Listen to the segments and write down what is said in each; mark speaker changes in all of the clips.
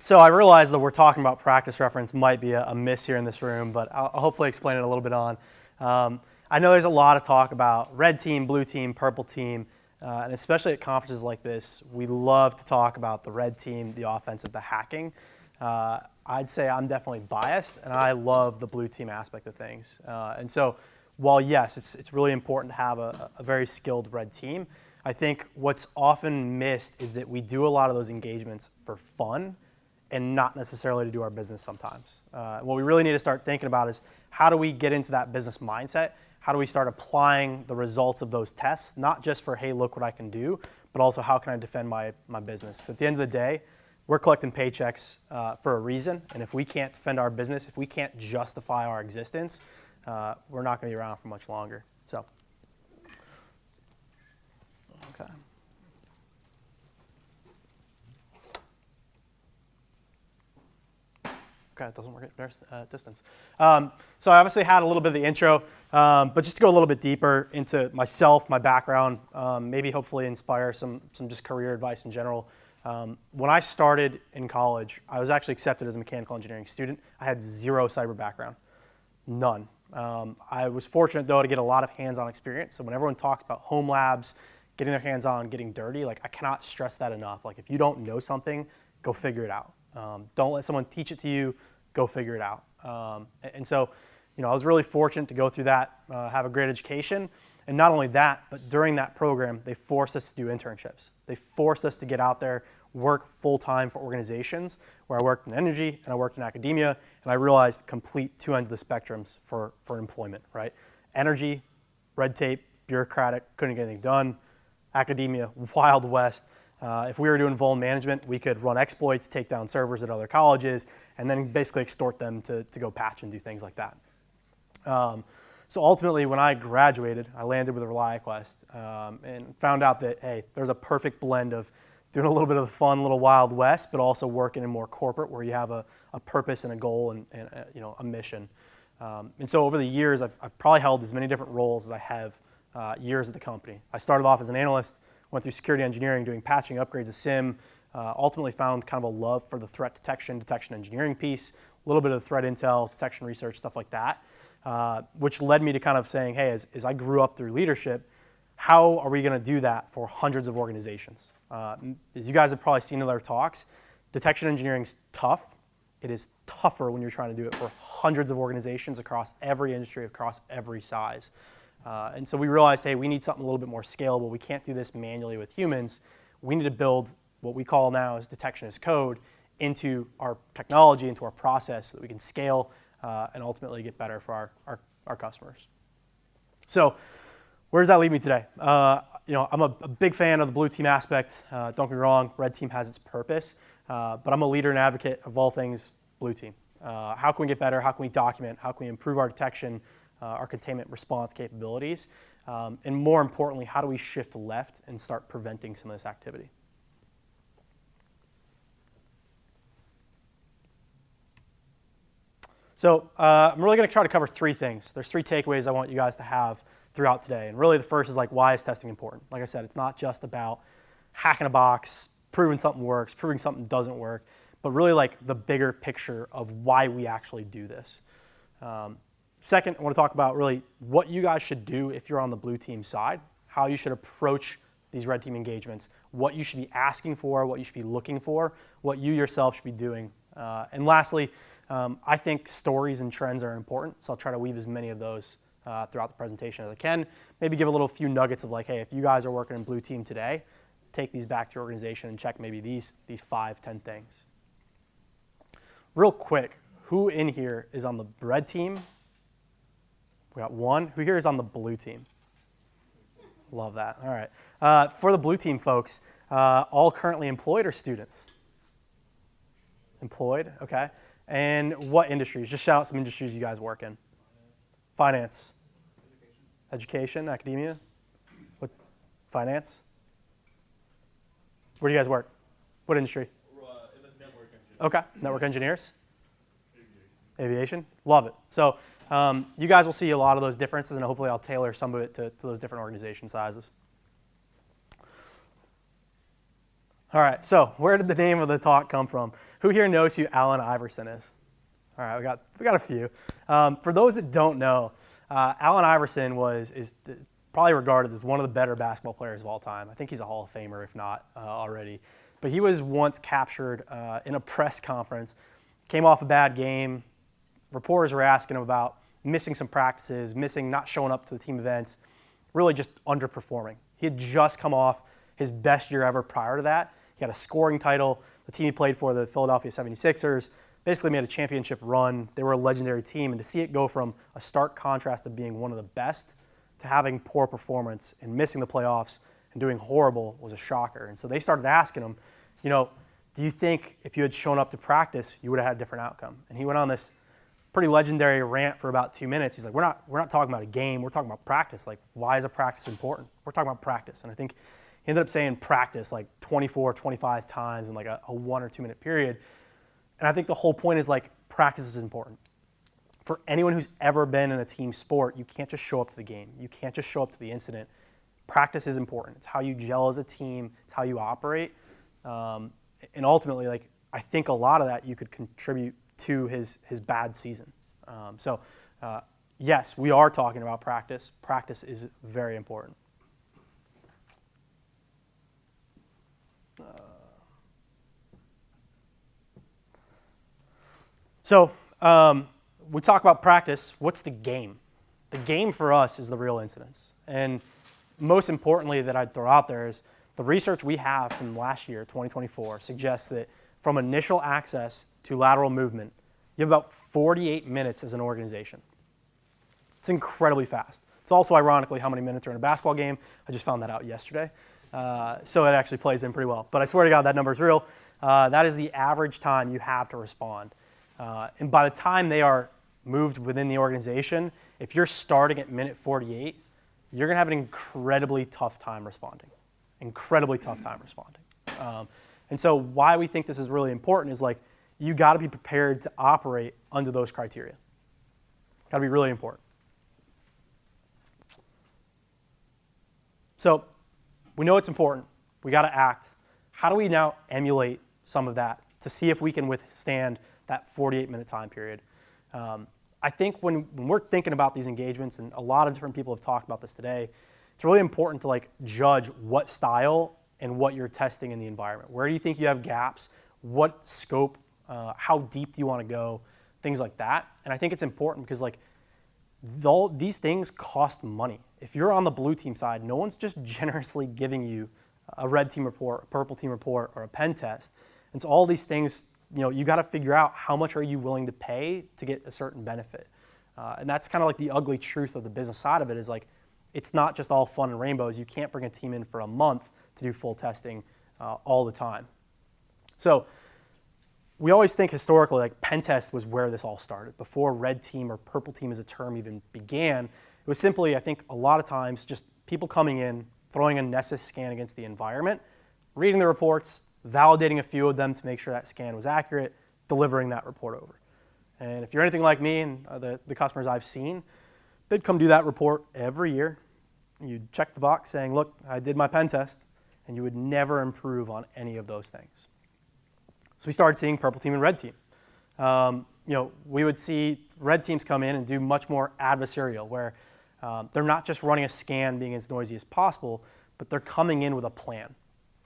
Speaker 1: So I realize that we're talking about practice reference might be a miss here in this room, but I'll hopefully explain it a little bit on. I know there's a lot of talk about red team, blue team, purple team, and especially at conferences like this, we love to talk about the red team, the offensive, the hacking. I'd say I'm definitely biased, and I love the blue team aspect of things. And so while, yes, it's really important to have a very skilled red team, I think what's often missed is that we do a lot of those engagements for fun and not necessarily to do our business sometimes. What we really need to start thinking about is how do we get into that business mindset? How do we start applying the results of those tests, not just for, hey, look what I can do, but also how can I defend my business? Because at the end of the day, we're collecting paychecks for a reason, and if we can't defend our business, if we can't justify our existence, we're not going to be around for much longer. So, okay. Okay, it doesn't work at distance. So I obviously had a little bit of the intro, but just to go a little bit deeper into myself, my background, maybe hopefully inspire some just career advice in general. When I started in college, I was actually accepted as a mechanical engineering student. I had zero cyber background, none. I was fortunate though to get a lot of hands-on experience. So when everyone talks about home labs, getting their hands on, getting dirty, like I cannot stress that enough. Like if you don't know something, go figure it out. Don't let someone teach it to you, go figure it out. And so, I was really fortunate to go through that, have a great education. And not only that, but during that program, they forced us to do internships. They forced us to get out there, work full-time for organizations where I worked in energy and I worked in academia, and I realized complete two ends of the spectrums for employment, right? Energy, red tape, bureaucratic, couldn't get anything done. Academia, Wild West. If we were doing vuln management, we could run exploits, take down servers at other colleges, and then basically extort them to go patch and do things like that. So ultimately, when I graduated, I landed with a ReliaQuest and found out that, hey, there's a perfect blend of doing a little bit of the fun, little Wild West, but also working in more corporate where you have a purpose and a goal and a mission. And so over the years, I've probably held as many different roles as I have years at the company. I started off as an analyst, went through security engineering, doing patching, upgrades of SIM, ultimately found kind of a love for the threat detection engineering piece, a little bit of threat intel, detection research, stuff like that, which led me to kind of saying, hey, as I grew up through leadership, how are we going to do that for hundreds of organizations? As you guys have probably seen in other talks, detection engineering is tough. It is tougher when you're trying to do it for hundreds of organizations across every industry, across every size. And so we realized, hey, we need something a little bit more scalable. We can't do this manually with humans. We need to build what we call now as detection as code into our technology, into our process so that we can scale and ultimately get better for our customers. So where does that leave me today? I'm a big fan of the blue team aspect. Don't get me wrong, red team has its purpose, but I'm a leader and advocate of all things blue team. How can we get better? How can we document? How can we improve our detection, our containment response capabilities? And more importantly, how do we shift left and start preventing some of this activity? So I'm really going to try to cover three things. There's three takeaways I want you guys to have throughout today. And really the first is like, why is testing important? Like I said, it's not just about hacking a box, proving something works, proving something doesn't work, but really like the bigger picture of why we actually do this. Second, I want to talk about really what you guys should do if you're on the blue team side, how you should approach these red team engagements, what you should be asking for, what you should be looking for, what you yourself should be doing. And lastly, I think stories and trends are important, so I'll try to weave as many of those throughout the presentation as I can. Maybe give a few nuggets of like, hey, if you guys are working in blue team today, take these back to your organization and check maybe these 5, 10 things. Real quick, who in here is on the red team? We got one. Who here is on the blue team? Love that. All right. For the blue team folks, all currently employed or students? Employed, okay. And what industries? Just shout out some industries you guys work in. Finance. Education, academia. What? Finance. Where do you guys work? What industry?
Speaker 2: Network engineers.
Speaker 1: Okay, network engineers. Aviation. Love it. So you guys will see a lot of those differences, and hopefully I'll tailor some of it to those different organization sizes. All right, so where did the name of the talk come from? Who here knows who Allen Iverson is? All right, we got a few. For those that don't know, Allen Iverson is probably regarded as one of the better basketball players of all time. I think he's a Hall of Famer, if not already. But he was once captured in a press conference, came off a bad game. Reporters were asking him about missing some practices, not showing up to the team events, really just underperforming. He had just come off his best year ever prior to that. He had a scoring title. The team he played for, the Philadelphia 76ers, basically made a championship run. They were a legendary team, and to see it go from a stark contrast of being one of the best to having poor performance and missing the playoffs and doing horrible was a shocker. And so they started asking him, do you think if you had shown up to practice, you would have had a different outcome? And he went on this pretty legendary rant for about 2 minutes. He's like, we're not talking about a game, we're talking about practice. Like, why is a practice important? We're talking about practice. And I think he ended up saying practice like 24, 25 times in like a 1 or 2 minute period. And I think the whole point is like practice is important. For anyone who's ever been in a team sport, you can't just show up to the game. You can't just show up to the incident. Practice is important. It's how you gel as a team. It's how you operate. And ultimately, like, I think a lot of that you could contribute to his bad season. Yes, we are talking about practice. Practice is very important. We talk about practice. What's the game? The game for us is the real incidents. And most importantly that I'd throw out there is the research we have from last year, 2024, suggests that from initial access to lateral movement, you have about 48 minutes as an organization. It's incredibly fast. It's also ironically how many minutes are in a basketball game. I just found that out yesterday. So it actually plays in pretty well. But I swear to God, that number is real. That is the average time you have to respond. And by the time they are moved within the organization, if you're starting at minute 48, you're going to have an incredibly tough time responding. And so why we think this is really important is like you got to be prepared to operate under those criteria. Got to be really important. So we know it's important. We got to act. How do we now emulate some of that to see if we can withstand that 48-minute time period? I think when we're thinking about these engagements, and a lot of different people have talked about this today, it's really important to like judge what style and what you're testing in the environment. Where do you think you have gaps? What scope? How deep do you want to go? Things like that. And I think it's important because like these things cost money. If you're on the blue team side, no one's just generously giving you a red team report, a purple team report, or a pen test. And so all these things, you got to figure out how much are you willing to pay to get a certain benefit. And that's kind of like the ugly truth of the business side of it is like, it's not just all fun and rainbows. You can't bring a team in for a month to do full testing all the time. So we always think historically like pen test was where this all started. Before red team or purple team as a term even began, it was simply, I think, a lot of times just people coming in, throwing a Nessus scan against the environment, reading the reports, validating a few of them to make sure that scan was accurate, delivering that report over. And if you're anything like me and the customers I've seen, they'd come do that report every year. You'd check the box saying, look, I did my pen test, and you would never improve on any of those things. So we started seeing purple team and red team. We would see red teams come in and do much more adversarial, where they're not just running a scan being as noisy as possible, but they're coming in with a plan.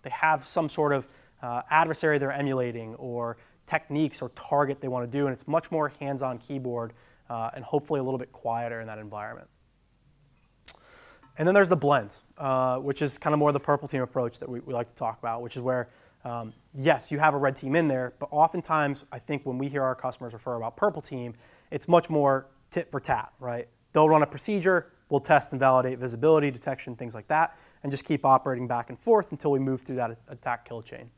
Speaker 1: They have some sort of adversary they're emulating or techniques or target they want to do, and it's much more hands-on keyboard and hopefully a little bit quieter in that environment. And then there's the blend, which is kind of more the purple team approach that we like to talk about, which is where, yes, you have a red team in there, but oftentimes I think when we hear our customers refer about purple team, it's much more tit for tat, right? They'll run a procedure, we'll test and validate visibility, detection, things like that, and just keep operating back and forth until we move through that attack kill chain.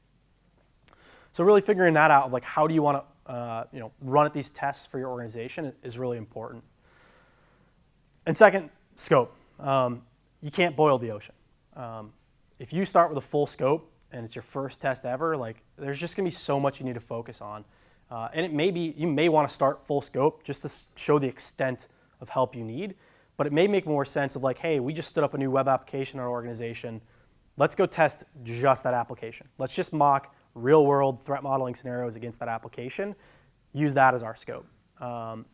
Speaker 1: So really figuring that out, of like how do you want to run at these tests for your organization is really important. And second, scope. You can't boil the ocean. If you start with a full scope and it's your first test ever, like there's just gonna be so much you need to focus on. And it may be, you may want to start full scope just to show the extent of help you need, but it may make more sense of like, hey, we just stood up a new web application in our organization. let's go test just that application. Let's just mock real world threat modeling scenarios against that application. Use that as our scope.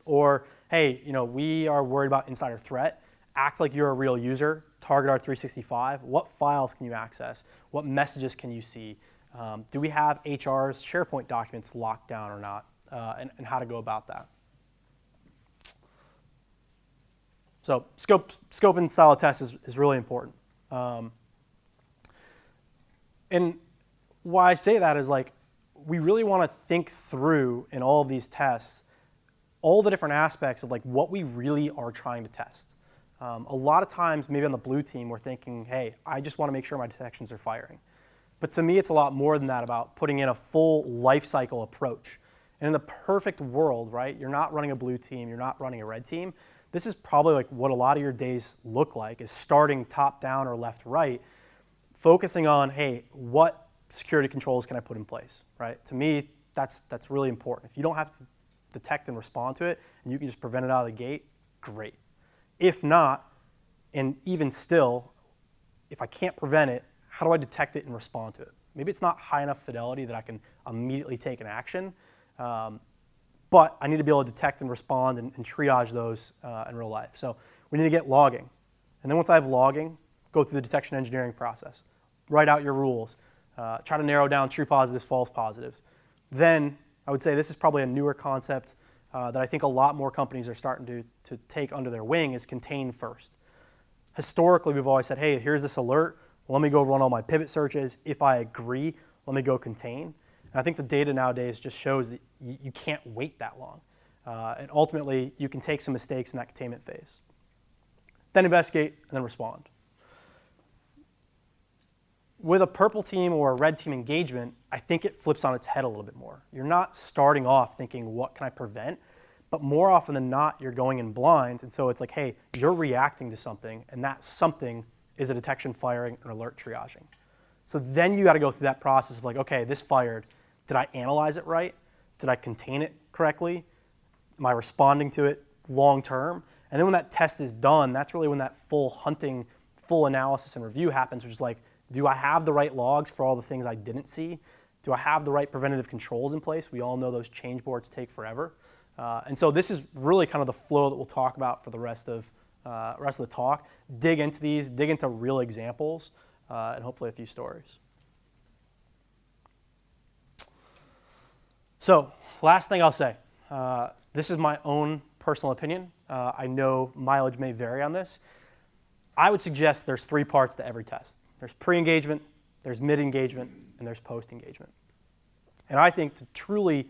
Speaker 1: Or, hey, we are worried about insider threat. Act like you're a real user. Target our 365. What files can you access? What messages can you see? Do we have HR's SharePoint documents locked down or not? And how to go about that. So scope and style of test is really important. And why I say that is like, we really want to think through in all of these tests, all the different aspects of like what we really are trying to test. A lot of times, maybe on the blue team, we're thinking, hey, I just want to make sure my detections are firing. But to me, it's a lot more than that about putting in a full life cycle approach. And in the perfect world, right, you're not running a blue team, you're not running a red team. This is probably like what a lot of your days look like, is starting top down or left right, focusing on, hey, what security controls can I put in place, right? To me, that's really important. If you don't have to detect and respond to it, and you can just prevent it out of the gate, great. If not, and even still, if I can't prevent it, how do I detect it and respond to it? Maybe it's not high enough fidelity that I can immediately take an action, but I need to be able to detect and respond and triage those in real life. So we need to get logging. And then once I have logging, go through the detection engineering process. Write out your rules. Try to narrow down true positives, false positives. Then I would say this is probably a newer concept that I think a lot more companies are starting to take under their wing, is contain first. Historically, we've always said, hey, here's this alert. Let me go run all my pivot searches. If I agree, let me go contain. And I think the data nowadays just shows that you can't wait that long. And ultimately, you can take some mistakes in that containment phase. Then investigate, and then respond. With a purple team or a red team engagement, I think it flips on its head a little bit more. You're not starting off thinking, what can I prevent? But more often than not, you're going in blind. And so it's like, hey, you're reacting to something, and that something is a detection, firing, and alert triaging. So then you got to go through that process of like, okay, this fired. Did I analyze it right? Did I contain it correctly? Am I responding to it long term? And then when that test is done, that's really when that full hunting, full analysis and review happens, which is like, do I have the right logs for all the things I didn't see? Do I have the right preventative controls in place? We all know those change boards take forever. And so this is really kind of the flow that we'll talk about for the rest of the talk. Dig into these, dig into real examples, and hopefully a few stories. So last thing I'll say, this is my own personal opinion. I know mileage may vary on this. I would suggest there's 3 parts to every test. There's pre-engagement, there's mid-engagement, and there's post-engagement. And I think to truly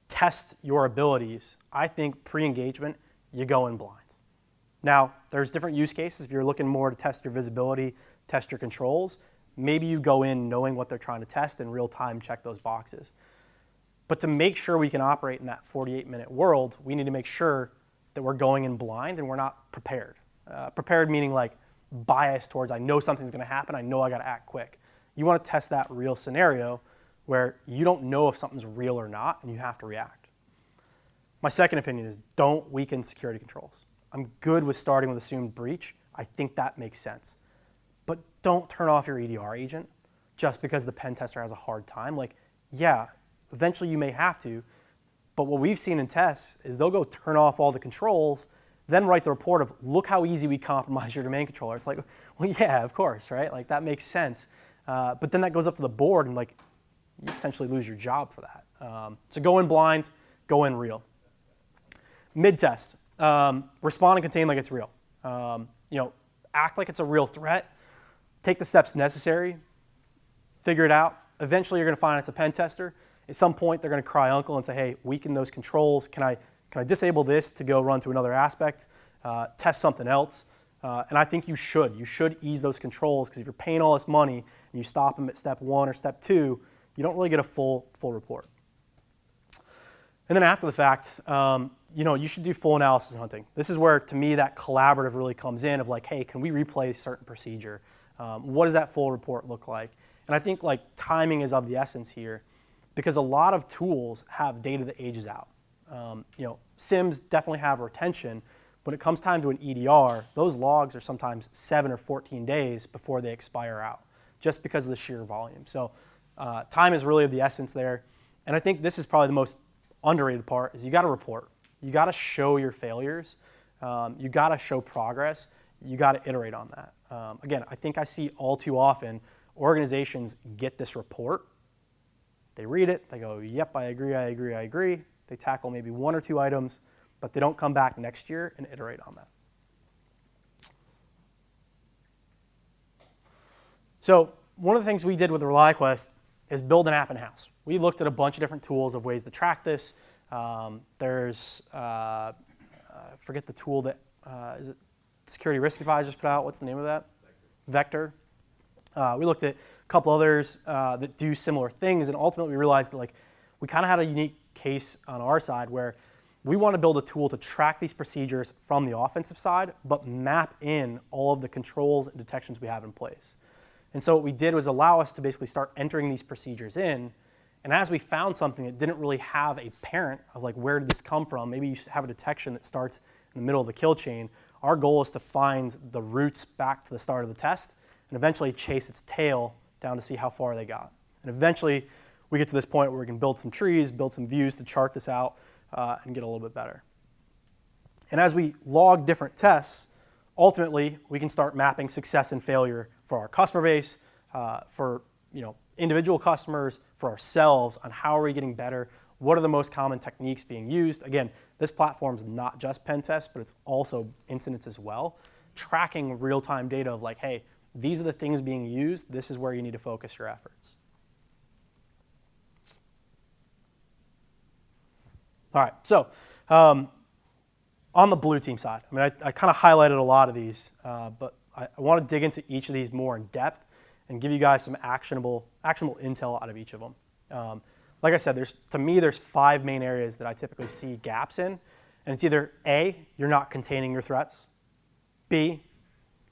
Speaker 1: test your abilities, I think pre-engagement, you go in blind. Now, there's different use cases. If you're looking more to test your visibility, test your controls, maybe you go in knowing what they're trying to test in real time, check those boxes. But to make sure we can operate in that 48-minute world, we need to make sure that we're going in blind and we're not prepared. Prepared meaning like biased towards, I know something's going to happen, I know I got to act quick. You want to test that real scenario where you don't know if something's real or not and you have to react. My second opinion is don't weaken security controls. I'm good with starting with assumed breach. I think that makes sense. But don't turn off your EDR agent just because the pen tester has a hard time. Like, yeah, eventually you may have to, but what we've seen in tests is they'll go turn off all the controls, then write the report of, look how easy we compromise your domain controller. It's like, well, yeah, of course, right? Like, that makes sense. But then that goes up to the board, and like, you potentially lose your job for that. So go in blind, go in real. Mid-test, respond and contain like it's real. Act like it's a real threat. Take the steps necessary. Figure it out. Eventually, you're going to find it's a pen tester. At some point, they're going to cry uncle and say, hey, weaken those controls. Can I disable this to go run to another aspect, test something else? And I think you should. You should ease those controls, because if you're paying all this money and you stop them at step 1 or step 2, you don't really get a full report. And then after the fact, you should do full analysis hunting. This is where, to me, that collaborative really comes in of like, hey, can we replay a certain procedure? What does that full report look like? And I think like timing is of the essence here, because a lot of tools have data that ages out. SIMs definitely have retention. When it comes time to an EDR, those logs are sometimes 7 or 14 days before they expire out. just because of the sheer volume. So time is really of the essence there. And I think this is probably the most underrated part is you got to report. You got to show your failures. You got to show progress. You got to iterate on that. Again, I think I see all too often organizations get this report. They read it. They go, yep, I agree, I agree, I agree. They tackle maybe one or two items, but they don't come back next year and iterate on that. So one of the things we did with ReliQuest is build an app in-house. We looked at a bunch of different tools of ways to track this. There's, I forget the tool that, is it Security Risk Advisors put out? What's the name of that? Vector. We looked at a couple others that do similar things, and ultimately we realized that we kind of had a unique case on our side where we want to build a tool to track these procedures from the offensive side, but map in all of the controls and detections we have in place. And so what we did was allow us to basically start entering these procedures in, and as we found something that didn't really have a parent of where did this come from, maybe you have a detection that starts in the middle of the kill chain, our goal is to find the roots back to the start of the test and eventually chase its tail down to see how far they got. And eventually we get to this point where we can build some trees, build some views to chart this out and get a little bit better. And as we log different tests, ultimately we can start mapping success and failure for our customer base, for individual customers, for ourselves on how are we getting better, what are the most common techniques being used. Again, this platform is not just pen test, but it's also incidents as well. Tracking real-time data of hey, these are the things being used, this is where you need to focus your efforts. All right, so on the blue team side, I kind of highlighted a lot of these, but I want to dig into each of these more in depth and give you guys some actionable intel out of each of them. Like I said, to me, there's 5 main areas that I typically see gaps in. And it's either A, you're not containing your threats. B,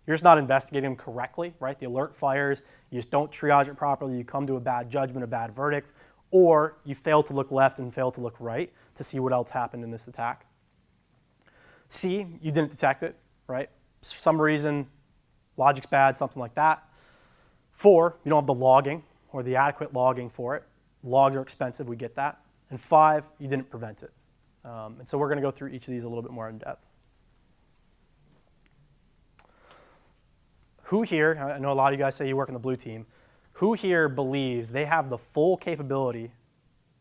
Speaker 1: you're just not investigating them correctly, right? The alert fires, you just don't triage it properly, you come to a bad judgment, a bad verdict, or you fail to look left and fail to look right to see what else happened in this attack. C, you didn't detect it, right? For some reason, logic's bad, something like that. 4, you don't have the logging or the adequate logging for it. Logs are expensive, we get that. And 5, you didn't prevent it. And so we're going to go through each of these a little bit more in depth. Who here, I know a lot of you guys say you work on the blue team, who here believes they have the full capability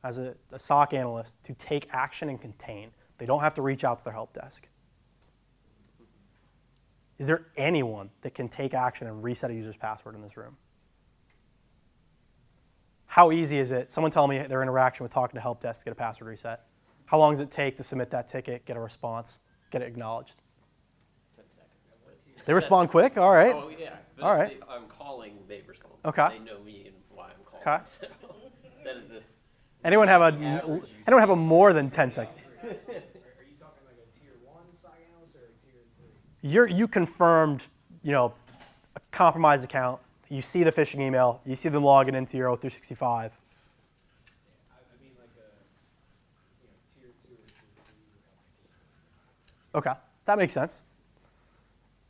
Speaker 1: as a SOC analyst to take action and contain? They don't have to reach out to their help desk. Is there anyone that can take action and reset a user's password in this room? How easy is it? Someone tell me their interaction with talking to help desk to get a password reset. How long does it take to submit that ticket, get a response, get it acknowledged?
Speaker 2: 10 seconds.
Speaker 1: They respond quick? All right.
Speaker 2: Oh, yeah. But
Speaker 1: All right.
Speaker 2: I'm calling, they respond.
Speaker 1: Okay.
Speaker 2: They know me and why I'm calling.
Speaker 1: Okay.
Speaker 2: So that is the
Speaker 1: Anyone have a more than 10 seconds?
Speaker 3: Are you talking like a tier 1 SOC analyst or a tier 3?
Speaker 1: You confirmed, a compromised account. You see the phishing email. You see them logging into your O365.
Speaker 3: I mean like a tier 2 or tier 3.
Speaker 1: Okay, that makes sense.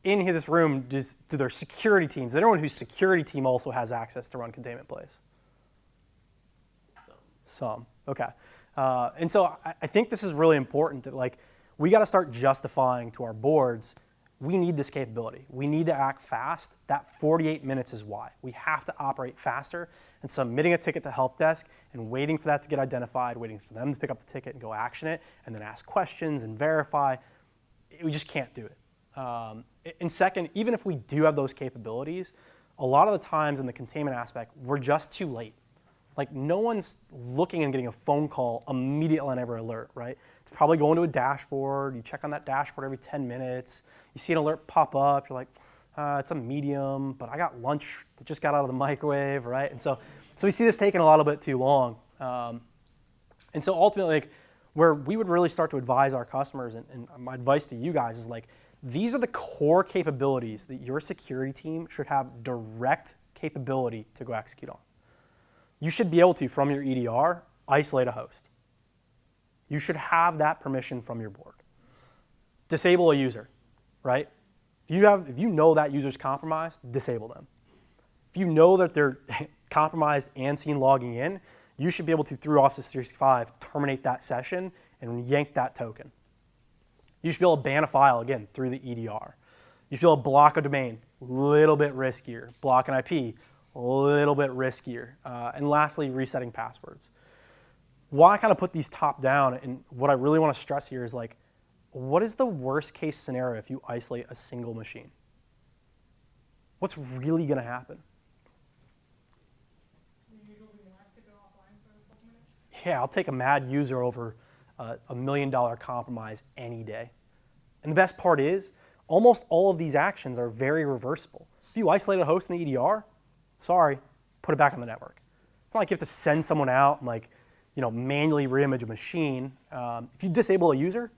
Speaker 1: In here, this room, do their security teams, is there anyone whose security team also has access to run containment plays? Some. Okay. And so I think this is really important that we got to start justifying to our boards, we need this capability. We need to act fast. That 48 minutes is why. We have to operate faster, and submitting a ticket to help desk and waiting for that to get identified, waiting for them to pick up the ticket and go action it, and then ask questions and verify, we just can't do it. And second, even if we do have those capabilities, a lot of the times in the containment aspect, we're just too late. No one's looking and getting a phone call immediately on every alert, right? It's probably going to a dashboard. You check on that dashboard every 10 minutes. You see an alert pop up. You're like, it's a medium, but I got lunch that just got out of the microwave, right? And so we see this taking a little bit too long. And so ultimately, where we would really start to advise our customers, and my advice to you guys is these are the core capabilities that your security team should have direct capability to go execute on. You should be able to, from your EDR, isolate a host. You should have that permission from your board. Disable a user, right? If you know that user's compromised, disable them. If you know that they're compromised and seen logging in, you should be able to, through Office 365, terminate that session and yank that token. You should be able to ban a file, again, through the EDR. You should be able to block a domain, a little bit riskier. Block an IP, a little bit riskier. And lastly, resetting passwords. Why I kind of put these top down, and what I really want to stress here is like, what is the worst case scenario if you isolate a single machine? What's really going to happen? Yeah, I'll take a mad user over a $1 million compromise any day. And the best part is, almost all of these actions are very reversible. If you isolate a host in the EDR, sorry, put it back on the network. It's not like you have to send someone out and manually reimage a machine. If you disable a user,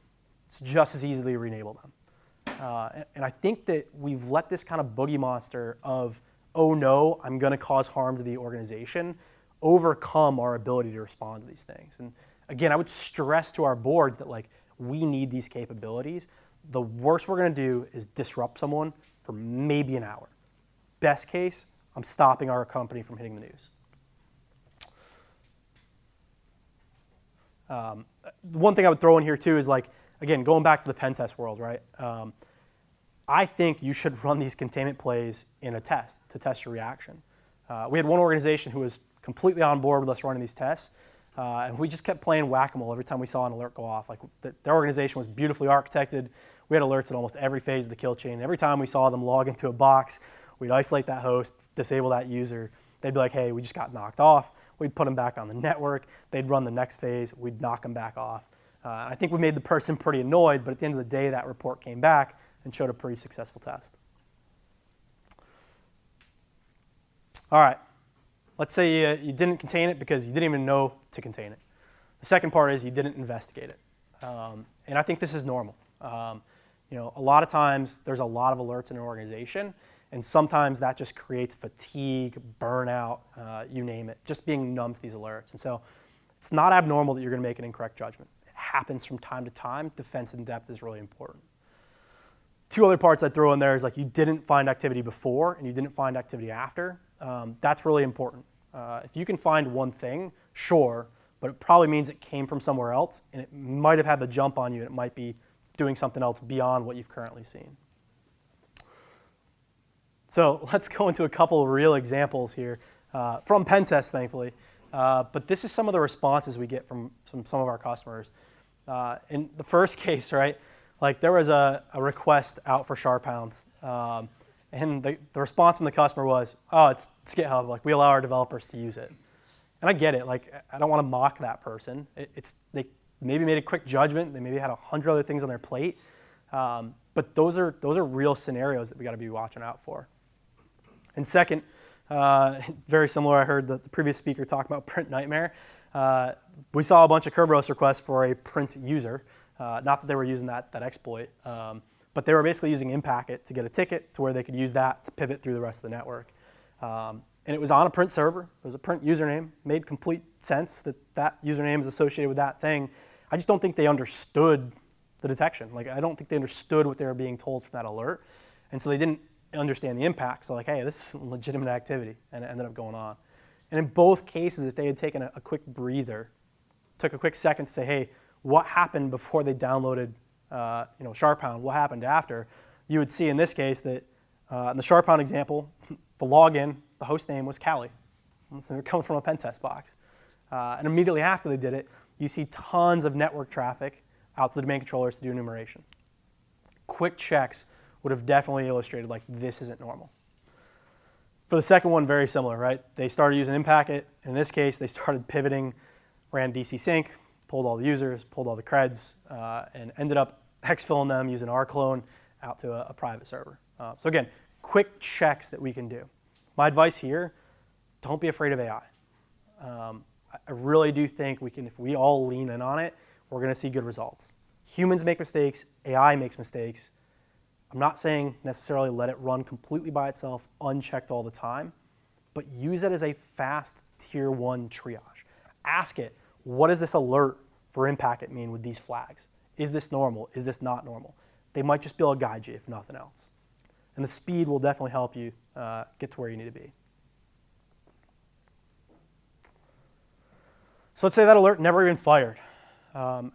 Speaker 1: it's just as easily to re-enable them. And I think that we've let this kind of boogie monster of, oh no, I'm going to cause harm to the organization, overcome our ability to respond to these things. And again, I would stress to our boards that we need these capabilities. The worst we're going to do is disrupt someone for maybe an hour. Best case, I'm stopping our company from hitting the news. One thing I would throw in here too is again, going back to the pen test world, right? I think you should run these containment plays in a test to test your reaction. We had one organization who was completely on board with us running these tests, and we just kept playing whack-a-mole every time we saw an alert go off. Their organization was beautifully architected. We had alerts at almost every phase of the kill chain. Every time we saw them log into a box, we'd isolate that host, disable that user. They'd be like, hey, we just got knocked off. We'd put them back on the network. They'd run the next phase. We'd knock them back off. I think we made the person pretty annoyed, but at the end of the day, that report came back and showed a pretty successful test. All right, let's say you didn't contain it because you didn't even know to contain it. The second part is you didn't investigate it. And I think this is normal. A lot of times there's a lot of alerts in an organization, and sometimes that just creates fatigue, burnout, you name it, just being numb to these alerts. And so it's not abnormal that you're going to make an incorrect judgment. It happens from time to time. Defense in depth is really important. Two other parts I'd throw in there is you didn't find activity before and you didn't find activity after. That's really important. If you can find one thing, sure, but it probably means it came from somewhere else and it might have had the jump on you and it might be doing something else beyond what you've currently seen. So let's go into a couple of real examples here from pen tests, thankfully. But this is some of the responses we get from some of our customers. In the first case, right, there was a request out for sharp hounds. And the response from the customer was, oh, it's GitHub. We allow our developers to use it. And I get it. I don't want to mock that person. They maybe made a quick judgment. They maybe had 100 other things on their plate. But those are real scenarios that we got to be watching out for. And second, very similar, I heard the previous speaker talk about print nightmare. We saw a bunch of Kerberos requests for a print user. Not that they were using that exploit, but they were basically using Impacket to get a ticket to where they could use that to pivot through the rest of the network. And it was on a print server. It was a print username. Made complete sense that that username is associated with that thing. I just don't think they understood the detection. I don't think they understood what they were being told from that alert. And so they didn't understand the impact. So hey, this is legitimate activity, and it ended up going on. And in both cases, if they had taken a quick breather, took a quick second to say, hey, what happened before they downloaded SharpHound, what happened after, you would see in this case that in the SharpHound example, the login, the host name was Callie. So they're coming from a pen test box. And immediately after they did it, you see tons of network traffic out to the domain controllers to do enumeration. Quick checks would have definitely illustrated this isn't normal. For the second one, very similar, right? They started using Impacket. In this case, they started pivoting, ran DC sync, pulled all the users, pulled all the creds, and ended up hexfilling them using our clone out to a private server. So again, quick checks that we can do. My advice here, don't be afraid of AI. I really do think if we all lean in on it, we're going to see good results. Humans make mistakes, AI makes mistakes. I'm not saying necessarily let it run completely by itself, unchecked all the time, but use it as a fast tier 1 triage. Ask it, what does this alert for Impacket mean with these flags? Is this normal? Is this not normal? They might just be able to guide you if nothing else. And the speed will definitely help you get to where you need to be. So let's say that alert never even fired.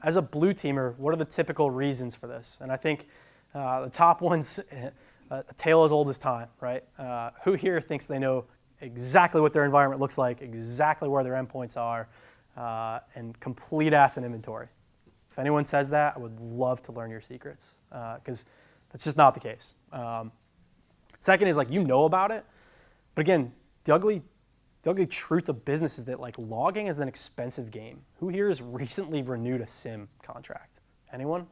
Speaker 1: As a blue teamer, what are the typical reasons for this? And I think the top one's a tale as old as time, right? Who here thinks they know exactly what their environment looks like, exactly where their endpoints are, and complete asset inventory? If anyone says that, I would love to learn your secrets, because that's just not the case. Second is, like, you know about it, but again, the ugly truth of business is that, like, logging is an expensive game. Who here has recently renewed a SIM contract? Anyone?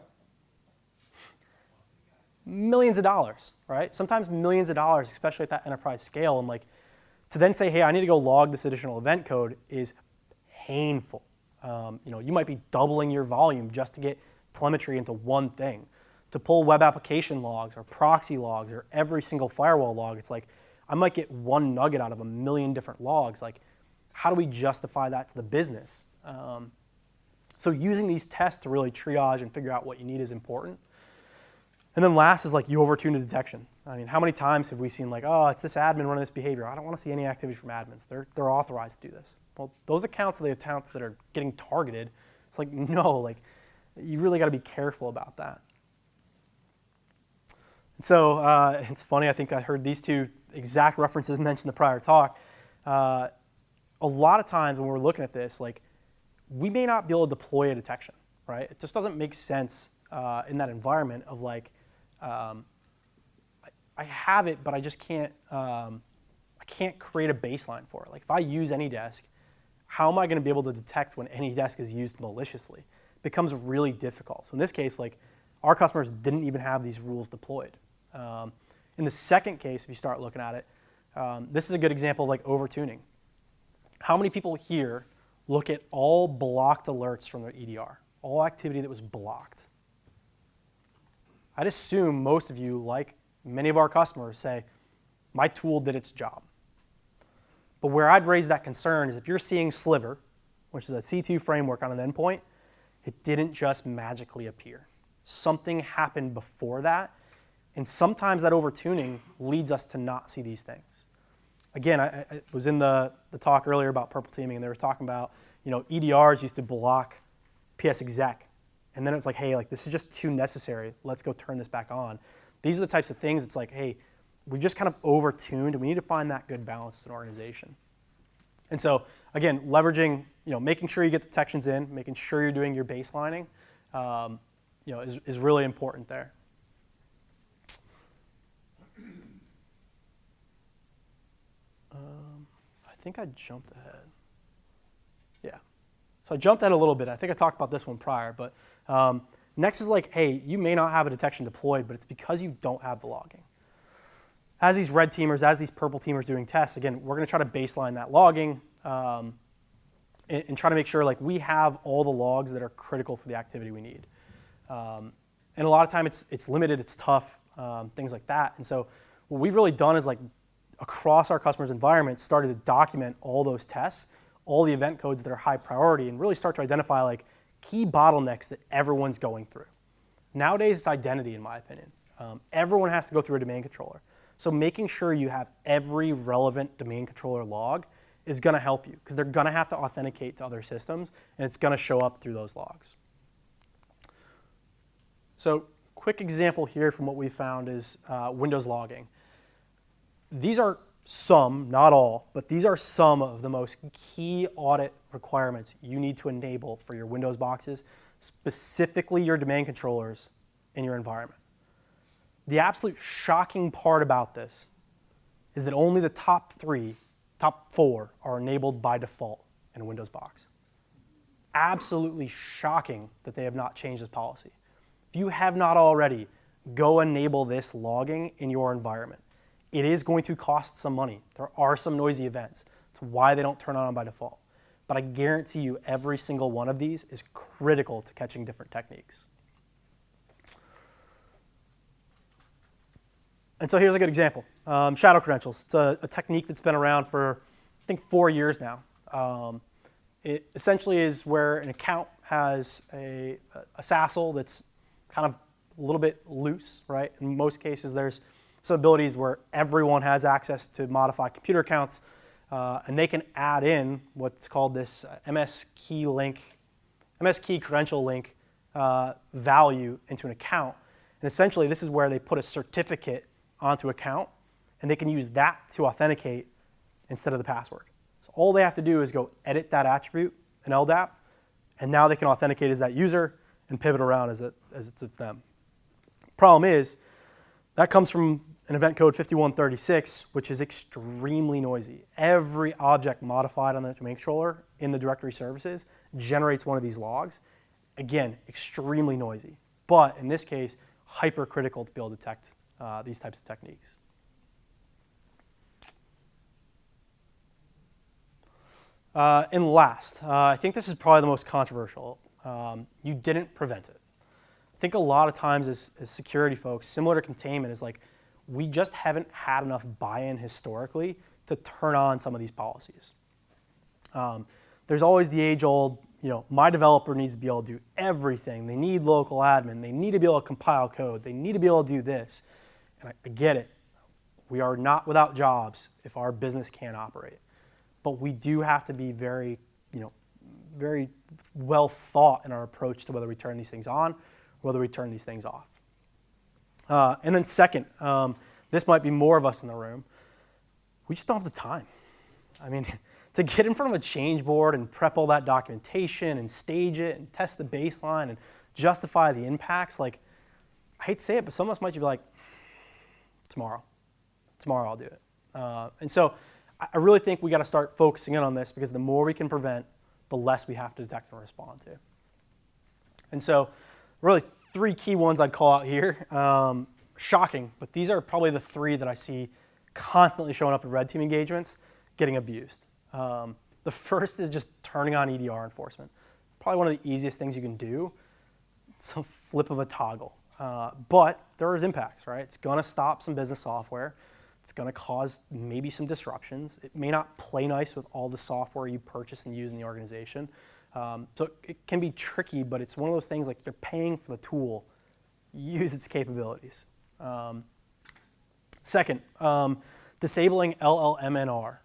Speaker 1: Millions of dollars, right? Sometimes millions of dollars, especially at that enterprise scale. And, like, to then say, hey, I need to go log this additional event code is painful. You might be doubling your volume just to get telemetry into one thing. To pull web application logs or proxy logs or every single firewall log, it's like, I might get one nugget out of a million different logs. Like, how do we justify that to the business? So using these tests to really triage and figure out what you need is important. And then last is, like, you overtune the detection. I mean, how many times have we seen, like, oh, it's this admin running this behavior. I don't want to see any activity from admins. They're authorized to do this. Well, those accounts are the accounts that are getting targeted. It's like, no, like, you really got to be careful about that. And so it's funny, I think I heard these two exact references mentioned in the prior talk. A lot of times when we're looking at this, like, we may not be able to deploy a detection, right? It just doesn't make sense in that environment of, like, I have it, but I just can't, I can't create a baseline for it. Like, if I use AnyDesk, how am I going to be able to detect when AnyDesk is used maliciously? It becomes really difficult. So in this case, like, our customers didn't even have these rules deployed. In the second case, if you start looking at it, this is a good example of, like, overtuning. How many people here look at all blocked alerts from their EDR, all activity that was blocked? I'd assume most of you, like many of our customers, say, my tool did its job. But where I'd raise that concern is if you're seeing Sliver, which is a C2 framework on an endpoint, it didn't just magically appear. Something happened before that, and sometimes that overtuning leads us to not see these things. Again, I was in the talk earlier about purple teaming, and they were talking about, EDRs used to block PS exec. And then it was like, hey, like, this is just too necessary. Let's go turn this back on. These are the types of things, it's like, hey, we just kind of overtuned, and we need to find that good balance in an organization. And so, again, leveraging, making sure you get detections in, making sure you're doing your baselining, is really important there. I think I jumped ahead. Yeah. So I jumped ahead a little bit. I think I talked about this one prior, but next is, like, hey, you may not have a detection deployed, but it's because you don't have the logging. As these red teamers, as these purple teamers doing tests, again, we're going to try to baseline that logging and try to make sure, like, we have all the logs that are critical for the activity we need. And a lot of time it's limited, it's tough, things like that. And so what we've really done is, like, across our customers' environments, started to document all those tests, all the event codes that are high priority, and really start to identify, like, key bottlenecks that everyone's going through. Nowadays, it's identity, in my opinion. Everyone has to go through a domain controller. So making sure you have every relevant domain controller log is going to help you, because they're going to have to authenticate to other systems, and it's going to show up through those logs. So quick example here from what we found is Windows logging. These are some, not all, but these are some of the most key audit requirements you need to enable for your Windows boxes, specifically your domain controllers in your environment. The absolute shocking part about this is that only the top 4 are enabled by default in a Windows box. Absolutely shocking that they have not changed this policy. If you have not already, go enable this logging in your environment. It is going to cost some money. There are some noisy events. It's why they don't turn on by default. But I guarantee you every single one of these is critical to catching different techniques. And so here's a good example. Shadow credentials. It's a technique that's been around for, I think, 4 years now. It essentially is where an account has a SASL that's kind of a little bit loose, right? In most cases, there's some abilities where everyone has access to modify computer accounts. and they can add in what's called this MS key credential link value into an account. And essentially, this is where they put a certificate onto account, and they can use that to authenticate instead of the password. So all they have to do is go edit that attribute in LDAP, and now they can authenticate as that user and pivot around as it's them. Problem is, that comes from an event code 5136, which is extremely noisy. Every object modified on the domain controller in the directory services generates one of these logs. Again, extremely noisy, but in this case, hypercritical to be able to detect these types of techniques. And last, I think this is probably the most controversial. You didn't prevent it. I think a lot of times as security folks, similar to containment, is like we just haven't had enough buy-in historically to turn on some of these policies. There's always the age-old, my developer needs to be able to do everything. They need local admin. They need to be able to compile code. They need to be able to do this. And I get it. We are not without jobs if our business can't operate. But we do have to be very, very well thought in our approach to whether we turn these things on, whether we turn these things off. And then second, this might be more of us in the room, we just don't have the time. I mean, to get in front of a change board and prep all that documentation and stage it and test the baseline and justify the impacts, like, I hate to say it, but some of us might just be like, tomorrow I'll do it. And so I really think we got to start focusing in on this, because the more we can prevent, the less we have to detect and respond to. And so really 3 key ones I'd call out here. Shocking, but these are probably the 3 that I see constantly showing up in red team engagements getting abused. The first is just turning on EDR enforcement. Probably one of the easiest things you can do. It's a flip of a toggle. But there is impacts, right? It's going to stop some business software. It's going to cause maybe some disruptions. It may not play nice with all the software you purchase and use in the organization. So it can be tricky, but it's one of those things like you're paying for the tool. Use its capabilities. Second, disabling LLMNR.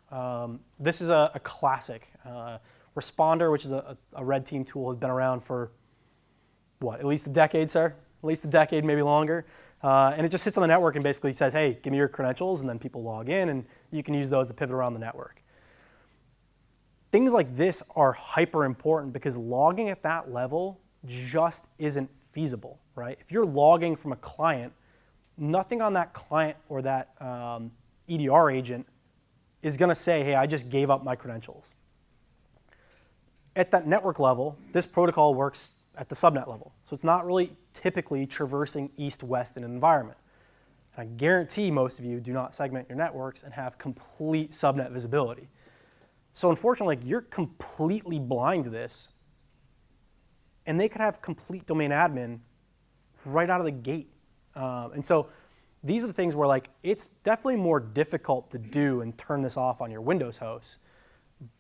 Speaker 1: This is a classic. Responder, which is a red team tool, has been around for, at least a decade, sir? At least a decade, maybe longer. And it just sits on the network and basically says, hey, give me your credentials, and then people log in, and you can use those to pivot around the network. Things like this are hyper important because logging at that level just isn't feasible, right? If you're logging from a client, nothing on that client or that EDR agent is going to say, hey, I just gave up my credentials. At that network level, this protocol works at the subnet level. So it's not really typically traversing east-west in an environment. And I guarantee most of you do not segment your networks and have complete subnet visibility. So unfortunately, you're completely blind to this, and they could have complete domain admin right out of the gate. And so these are the things where it's definitely more difficult to do and turn this off on your Windows host,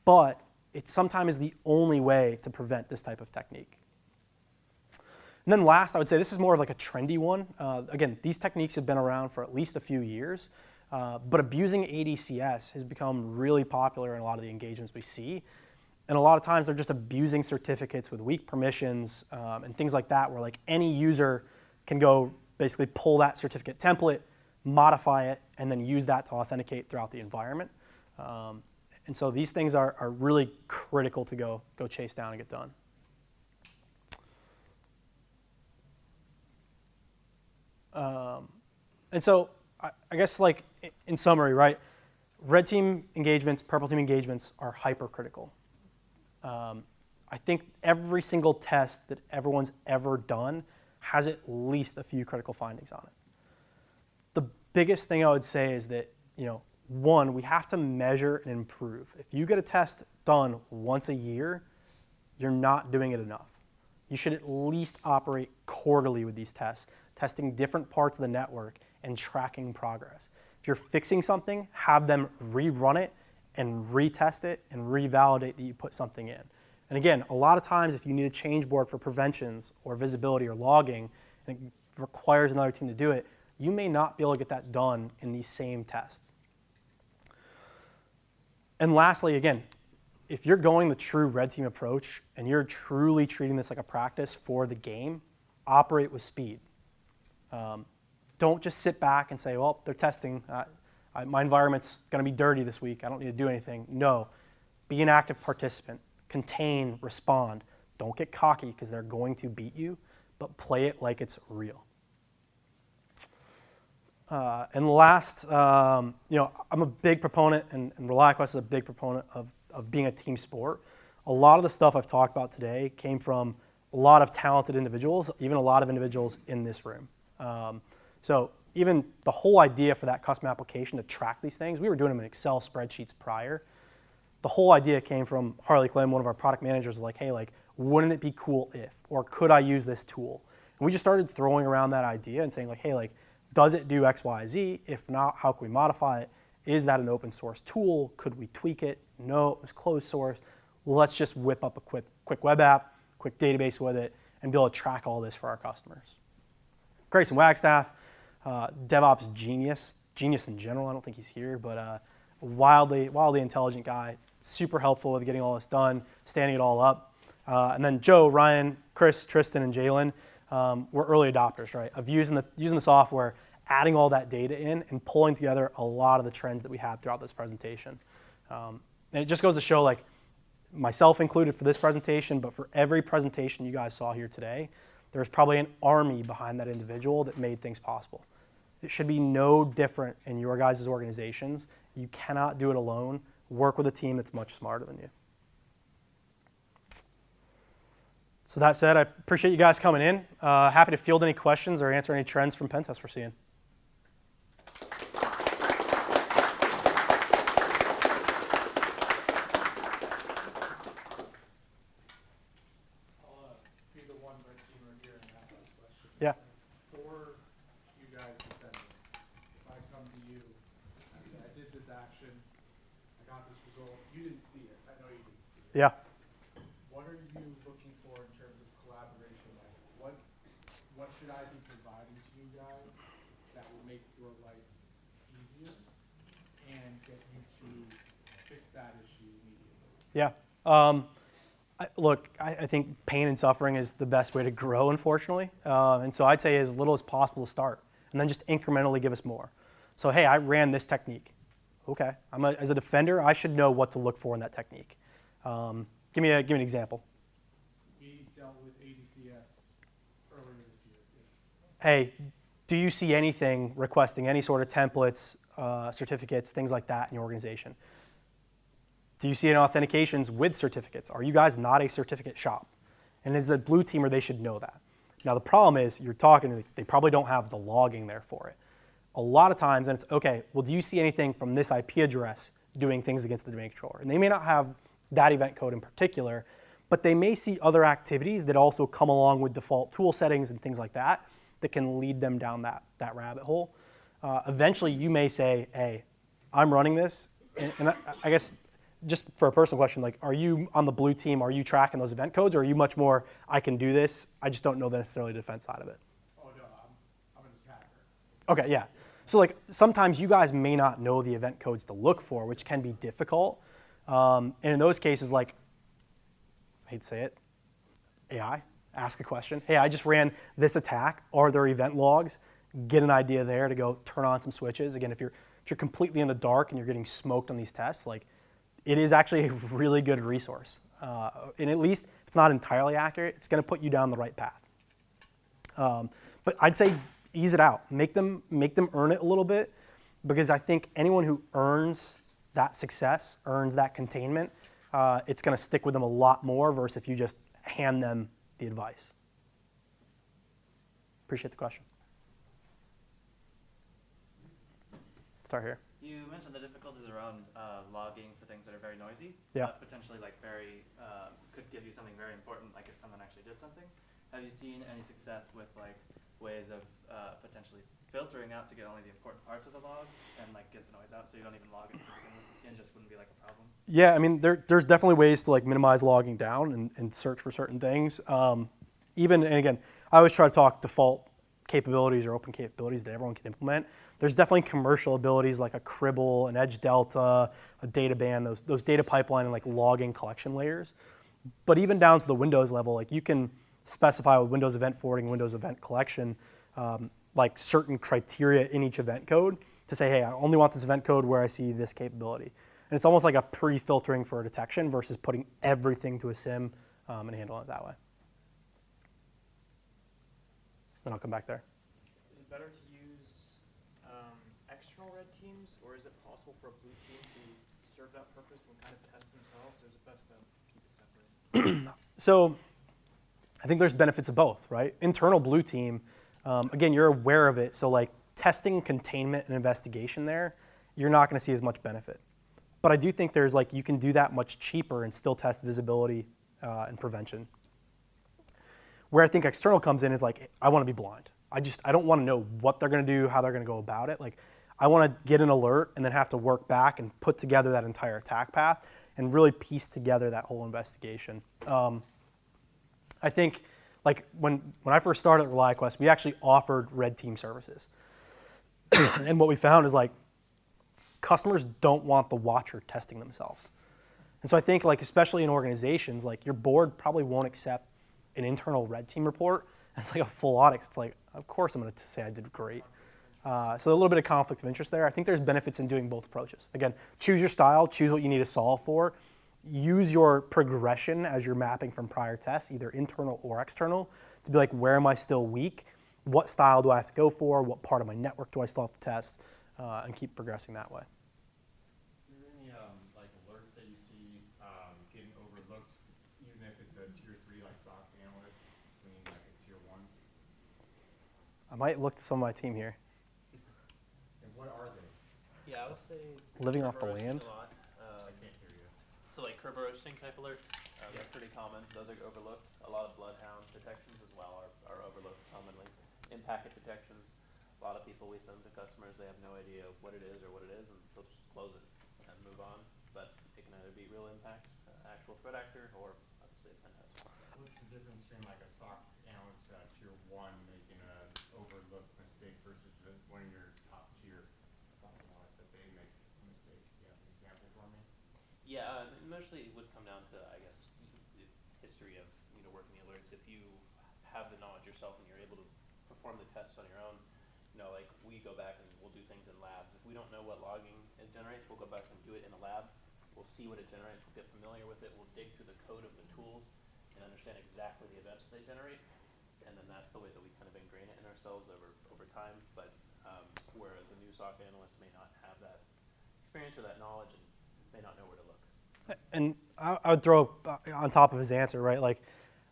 Speaker 1: but it sometimes is the only way to prevent this type of technique. And then last, I would say this is more of a trendy one. Again, these techniques have been around for at least a few years, but abusing ADCS has become really popular in a lot of the engagements we see. And a lot of times they're just abusing certificates with weak permissions and things like that, where any user can go basically pull that certificate template, modify it, and then use that to authenticate throughout the environment. And so these things are really critical to go chase down and get done. And so I guess in summary, right, red team engagements, purple team engagements are hypercritical. I think every single test that everyone's ever done has at least a few critical findings on it. The biggest thing I would say is that, one, we have to measure and improve. If you get a test done once a year, you're not doing it enough. You should at least operate quarterly with these tests, testing different parts of the network and tracking progress. If you're fixing something, have them rerun it and retest it and revalidate that you put something in. And again, a lot of times if you need a change board for preventions or visibility or logging, and it requires another team to do it, you may not be able to get that done in these same tests. And lastly, again, if you're going the true red team approach and you're truly treating this like a practice for the game, operate with speed. Don't just sit back and say, well, they're testing. My environment's going to be dirty this week. I don't need to do anything. No, be an active participant. Contain, respond. Don't get cocky because they're going to beat you, but play it like it's real. And last, I'm a big proponent, and ReliaQuest is a big proponent of being a team sport. A lot of the stuff I've talked about today came from a lot of talented individuals, even a lot of individuals in this room. So even the whole idea for that custom application to track these things, we were doing them in Excel spreadsheets prior. The whole idea came from Harley Clem, one of our product managers, like, hey, like, wouldn't it be cool if, or could I use this tool? And we just started throwing around that idea and saying, like, hey, like, does it do X, Y, Z? If not, how can we modify it? Is that an open source tool? Could we tweak it? No, it was closed source. Let's just whip up a quick web app, quick database with it, and be able to track all this for our customers. Grayson Wagstaff, DevOps genius in general. I don't think he's here, but wildly intelligent guy, super helpful with getting all this done, standing it all up. And then Joe, Ryan, Chris, Tristan, and Jalen were early adopters, right, of using the software, adding all that data in, and pulling together a lot of the trends that we had throughout this presentation. And it just goes to show, like, myself included for this presentation, but for every presentation you guys saw here today, there's probably an army behind that individual that made things possible. It should be no different in your guys' organizations. You cannot do it alone. Work with a team that's much smarter than you. So that said, I appreciate you guys coming in. Happy to field any questions or answer any trends from pentest we're seeing.
Speaker 3: I'll be the one red teamer here and ask that question.
Speaker 1: Yeah.
Speaker 3: For you guys defending, if I come to you and I say, I did this action, I got this result, you didn't see it, I know you didn't see it.
Speaker 1: Yeah.
Speaker 3: What are you looking for in terms of collaboration? Like, what should I be providing to you guys that will make your life easier and get you to fix that issue immediately?
Speaker 1: Yeah. I think pain and suffering is the best way to grow, unfortunately. And so I'd say as little as possible to start, and then just incrementally give us more. So, hey, I ran this technique. Okay. As a defender, I should know what to look for in that technique. Give me an example.
Speaker 3: We dealt with ADCS earlier this year.
Speaker 1: Hey, do you see anything requesting any sort of templates, certificates, things like that in your organization? Do you see any authentications with certificates? Are you guys not a certificate shop? And as a blue teamer, they should know that. Now, the problem is they probably don't have the logging there for it. A lot of times, then it's, okay, well, do you see anything from this IP address doing things against the domain controller? And they may not have that event code in particular, but they may see other activities that also come along with default tool settings and things like that that can lead them down that rabbit hole. Eventually, you may say, hey, I'm running this, and I guess just for a personal question, like, are you on the blue team, are you tracking those event codes, or are you much more, I can do this, I just don't know necessarily the defense side of it?
Speaker 3: Oh, no, I'm an attacker.
Speaker 1: Okay, yeah. So, like, sometimes you guys may not know the event codes to look for, which can be difficult. And in those cases, like, I hate to say it, AI, ask a question. Hey, I just ran this attack. Are there event logs? Get an idea there to go turn on some switches. Again, if you're completely in the dark and you're getting smoked on these tests, like, it is actually a really good resource. And at least if it's not entirely accurate, it's going to put you down the right path. But I'd say ease it out. Make them earn it a little bit, because I think anyone who earns that success, earns that containment, it's going to stick with them a lot more versus if you just hand them the advice. Appreciate the question. Start here.
Speaker 4: You mentioned the difficulties around logging for things that are very noisy.
Speaker 1: Yeah.
Speaker 4: Potentially, like, could give you something very important, like if someone actually did something. Have you seen any success with, like, ways of potentially filtering out to get only the important parts of the logs and, like, get the noise out so you don't even log it to begin with? It just wouldn't be like a problem.
Speaker 1: Yeah, I mean, there's definitely ways to, like, minimize logging down and search for certain things. And again, I always try to talk default capabilities or open capabilities that everyone can implement. There's definitely commercial abilities like a Cribble, an Edge Delta, a data band, those data pipeline and like logging collection layers. But even down to the Windows level, like you can specify with Windows Event Forwarding, Windows Event Collection, like certain criteria in each event code to say, hey, I only want this event code where I see this capability. And it's almost like a pre-filtering for a detection versus putting everything to a SIM and handling it that way. Then I'll come back there.
Speaker 5: Is it better to use external red teams, or is it possible for a blue team to serve that purpose and kind of test themselves, or is it best to keep it separate?
Speaker 1: So I think there's benefits of both, right? Internal blue team, again, you're aware of it. So like testing, containment, and investigation there, you're not going to see as much benefit. But I do think there's like, you can do that much cheaper and still test visibility and prevention. Where I think external comes in is like, I want to be blind. I don't want to know what they're going to do, how they're going to go about it. Like, I want to get an alert and then have to work back and put together that entire attack path and really piece together that whole investigation. I think like when I first started at ReliQuest, we actually offered red team services. And what we found is like, customers don't want the watcher testing themselves. And so I think like, especially in organizations, like your board probably won't accept an internal red team report. And it's like a full audit. It's like, of course I'm going to say I did great. So a little bit of conflict of interest there. I think there's benefits in doing both approaches. Again, choose your style, choose what you need to solve for. Use your progression as you're mapping from prior tests, either internal or external, to be like, where am I still weak? What style do I have to go for? What part of my network do I still have to test? And keep progressing that way.
Speaker 6: Is there any like alerts that you see getting overlooked, even if it's a tier 3 like SOC analyst between like a tier 1?
Speaker 1: I might look to some of my team here.
Speaker 6: And what are they?
Speaker 2: Yeah, I would say.
Speaker 1: Living off the
Speaker 2: curb roasting
Speaker 1: land?
Speaker 2: a lot.
Speaker 6: I can't hear you.
Speaker 2: So like curb roasting type alerts, they're pretty common. Those are overlooked. A lot of bloodhound detections as well are overlooked commonly. In-packet detections, a lot of people we send to customers, they have no idea what it is or what it is, and they'll just close it and move on. But it can either be real impact, actual threat actor, or obviously a pentest.
Speaker 6: What's the difference between like a SOC analyst tier 1 making an overlooked mistake versus one of your top tier SOC analysts that they make a mistake? Do you have an example for me?
Speaker 2: Yeah, mostly it would come down to, I guess, the history of working the alerts. If you have the knowledge yourself and you're able to perform the tests on your own, like we go back and we'll do things in labs. If we don't know what logging it generates, we'll go back and do it in a lab. We'll see what it generates. We'll get familiar with it. We'll dig through the code of the tools and understand exactly the events they generate. And then that's the way that we kind of ingrain it in ourselves over time. But whereas a new SOC analyst may not have that experience or that knowledge and may not know where to look.
Speaker 1: And I would throw on top of his answer, right? Like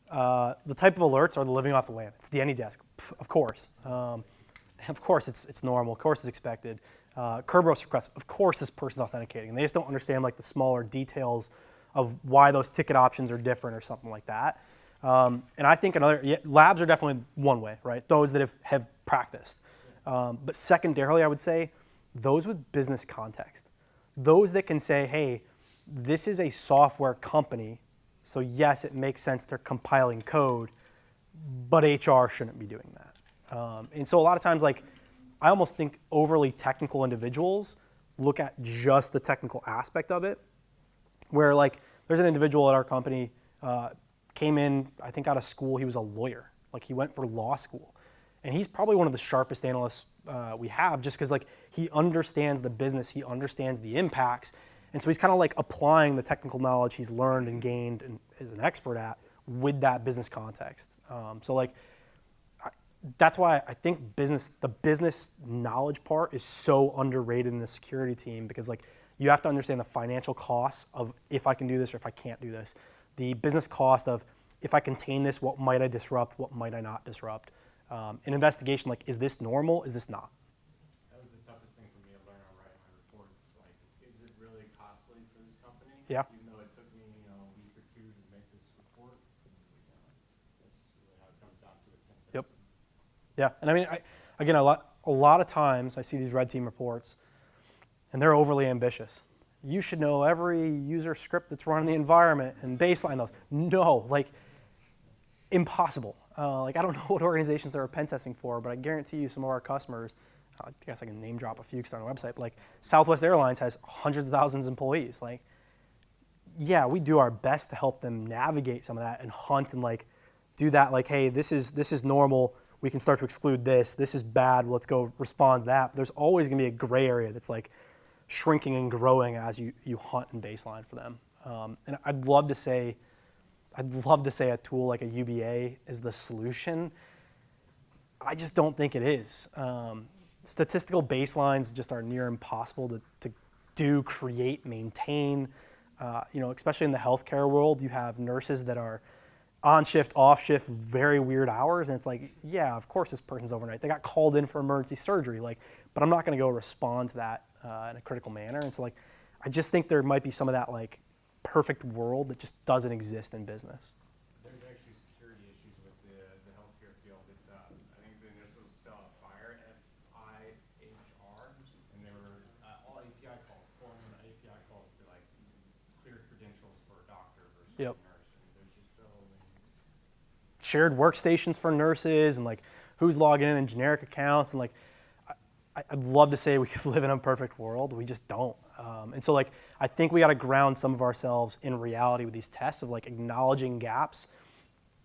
Speaker 1: the type of alerts are the living off the land. It's the AnyDesk, of course. Of course, it's normal. Of course, it's expected. Curb roast requests, of course, this person's authenticating. And they just don't understand like the smaller details of why those ticket options are different or something like that. And I think labs are definitely one way, right? Those that have practiced. But secondarily, I would say those with business context. Those that can say, hey, this is a software company, so yes, it makes sense they're compiling code, but HR shouldn't be doing that. And so a lot of times, like, I almost think overly technical individuals look at just the technical aspect of it, where like there's an individual at our company, came in, I think out of school, he was a lawyer. Like he went for law school. And he's probably one of the sharpest analysts we have just because like he understands the business, he understands the impacts. And so he's kind of like applying the technical knowledge he's learned and gained and is an expert at with that business context. So like, that's why I think the business knowledge part is so underrated in the security team because like you have to understand the financial costs of if I can do this or if I can't do this. The business cost of if I contain this, what might I disrupt, what might I not disrupt. An investigation like, is this normal, is this not?
Speaker 6: That was the toughest thing for me to learn on writing my reports. Like, is it really costly for this company?
Speaker 1: Yeah.
Speaker 6: Even though it took me, a week or 2 to make this report. That's just really how it comes down to it.
Speaker 1: Yep. Yeah, and I mean, again, a lot of times I see these red team reports, and they're overly ambitious. You should know every user script that's running the environment and baseline those. No, like, impossible. Like, I don't know what organizations they were pen testing for, but I guarantee you some of our customers, I guess I can name drop a few because they're on our website, but like Southwest Airlines has hundreds of thousands of employees. Like, yeah, we do our best to help them navigate some of that and hunt and like do that. Like, hey, this is normal. We can start to exclude this. This is bad. Let's go respond to that. But there's always going to be a gray area that's like shrinking and growing as you hunt and baseline for them. And I'd love to say a tool like a UBA is the solution. I just don't think it is. Statistical baselines just are near impossible to do, create, maintain. Especially in the healthcare world, you have nurses that are on shift, off shift, very weird hours, and it's like, yeah, of course this person's overnight. They got called in for emergency surgery, but I'm not going to go respond to that in a critical manner. And so, I just think there might be some of that perfect world that just doesn't exist in business.
Speaker 6: There's actually security issues with the healthcare field. It's, I think the initials spell FIRE, FIHR, and they were all API calls, pulling API calls to clear credentials for a doctor versus
Speaker 1: Yep.
Speaker 6: a nurse. And there's just so many.
Speaker 1: Shared workstations for nurses and who's logging in generic accounts and I'd love to say we could live in a perfect world. We just don't. And so I think we got to ground some of ourselves in reality with these tests of acknowledging gaps,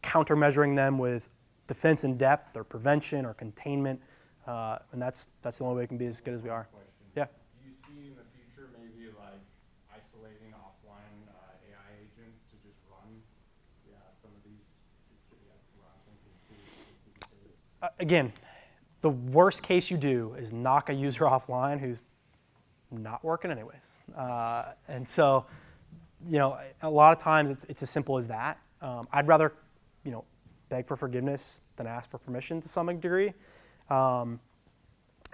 Speaker 1: countermeasuring them with defense in depth or prevention or containment. And that's the only way we can be as good as we are.
Speaker 6: Question.
Speaker 1: Yeah.
Speaker 6: Do you see in the future maybe isolating offline AI agents to just run some of these security? That's what I'm thinking too.
Speaker 1: Again, the worst case you do is knock a user offline who's not working anyways. And so, a lot of times it's as simple as that. I'd rather, beg for forgiveness than ask for permission to some degree. And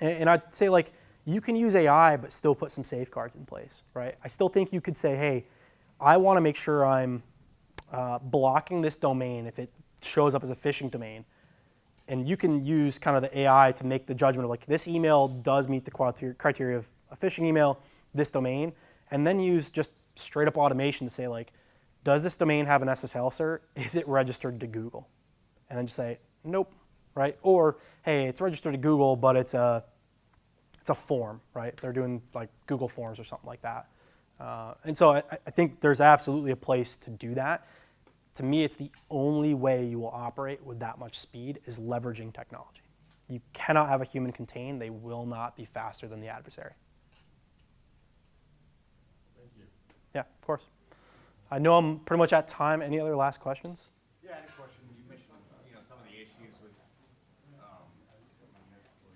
Speaker 1: I'd say you can use AI but still put some safeguards in place, right? I still think you could say, hey, I want to make sure I'm blocking this domain if it shows up as a phishing domain. And you can use kind of the AI to make the judgment of this email does meet the criteria of a phishing email, this domain, and then use just straight up automation to say does this domain have an SSL cert? Is it registered to Google? And then just say, nope, right? Or, hey, it's registered to Google, but it's a form, right? They're doing Google Forms or something like that. And so I think there's absolutely a place to do that. To me, it's the only way you will operate with that much speed is leveraging technology. You cannot have a human contained. They will not be faster than the adversary.
Speaker 6: Thank you.
Speaker 1: Yeah, of course. I know I'm pretty much at time. Any other last questions?
Speaker 6: Yeah, I had a question. You mentioned, some of the issues with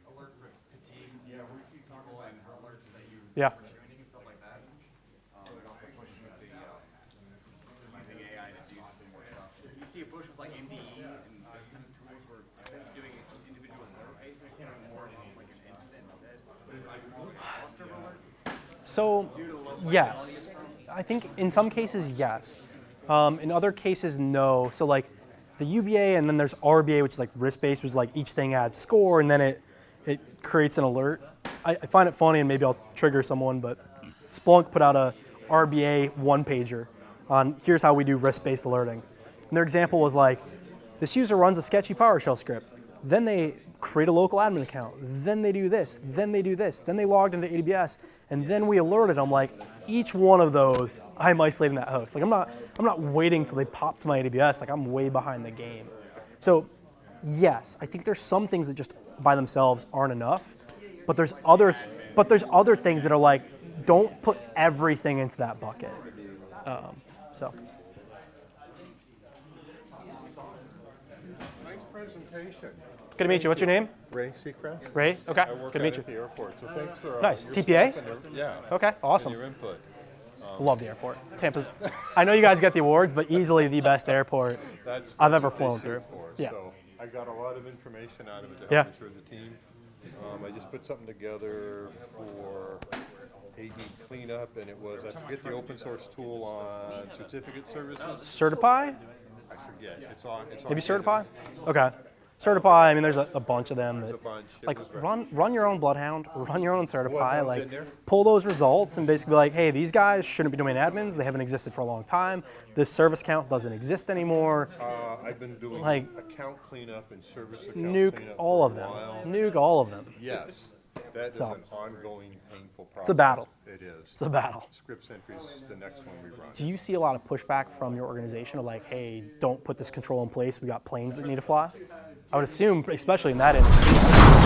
Speaker 6: alert fatigue. Yeah, where you talk about alerts that you
Speaker 1: Yeah.
Speaker 6: training and stuff like that. And also pushing with the using AI to do some more stuff. You see a push with MDE and those kind of tools where instead of doing individual alert basis, more an incident instead. Cluster of alerts.
Speaker 1: So, yes. I think in some cases, yes. In other cases, no. So the UBA and then there's RBA, which is risk-based, which is each thing adds score and then it creates an alert. I find it funny and maybe I'll trigger someone, but Splunk put out a RBA one-pager on here's how we do risk-based alerting. And their example was this user runs a sketchy PowerShell script. Then they create a local admin account. Then they do this. Then they do this. Then they logged into AWS. And then we alerted them each one of those, I'm isolating that host. I'm not waiting till they pop to my AWS. I'm way behind the game. So yes, I think there's some things that just by themselves aren't enough. But there's other things that are don't put everything into that bucket. So.
Speaker 7: Nice presentation.
Speaker 1: Good to meet you. What's your name?
Speaker 7: Ray Seacrest.
Speaker 1: Ray? Okay.
Speaker 7: I work
Speaker 1: Good to
Speaker 7: out
Speaker 1: meet
Speaker 7: at the
Speaker 1: you.
Speaker 7: airport, so thanks for
Speaker 1: Nice.
Speaker 7: your
Speaker 1: TPA?
Speaker 7: stuff and your- yeah.
Speaker 1: Okay. Awesome.
Speaker 7: And your input.
Speaker 1: Love the airport. Tampa's. I know you guys get the awards, but easily the best airport
Speaker 7: That's
Speaker 1: I've ever
Speaker 7: what they
Speaker 1: flown
Speaker 7: shoot
Speaker 1: through.
Speaker 7: for.
Speaker 1: Yeah.
Speaker 7: So I got a lot of information out of it to
Speaker 1: Yeah.
Speaker 7: help ensure the team. I just put something together for AD cleanup, and it was, I forget the open source tool on certificate services.
Speaker 1: Certify?
Speaker 7: I forget. It's on.
Speaker 1: Maybe Certify? Okay. Certify, I mean, there's a bunch of them
Speaker 7: There's
Speaker 1: that,
Speaker 7: a bunch. It
Speaker 1: like,
Speaker 7: was right.
Speaker 1: run your own Bloodhound, run your own Certify,
Speaker 7: Bloodhound's
Speaker 1: like,
Speaker 7: in there.
Speaker 1: pull those results and basically be like, hey, these guys shouldn't be domain admins. They haven't existed for a long time. This service count doesn't exist anymore.
Speaker 7: I've been doing
Speaker 1: Like,
Speaker 7: account cleanup and service account
Speaker 1: Nuke
Speaker 7: cleanup
Speaker 1: all
Speaker 7: for
Speaker 1: of
Speaker 7: a
Speaker 1: them.
Speaker 7: while.
Speaker 1: Nuke all of them.
Speaker 7: Yes, that is
Speaker 1: So,
Speaker 7: an ongoing painful process.
Speaker 1: it's a battle.
Speaker 7: It is.
Speaker 1: It's a battle.
Speaker 7: Script Sentry's the next one we run.
Speaker 1: Do you see a lot of pushback from your organization of like, hey, don't put this control in place. We got planes that need to fly? I would assume, especially in that industry.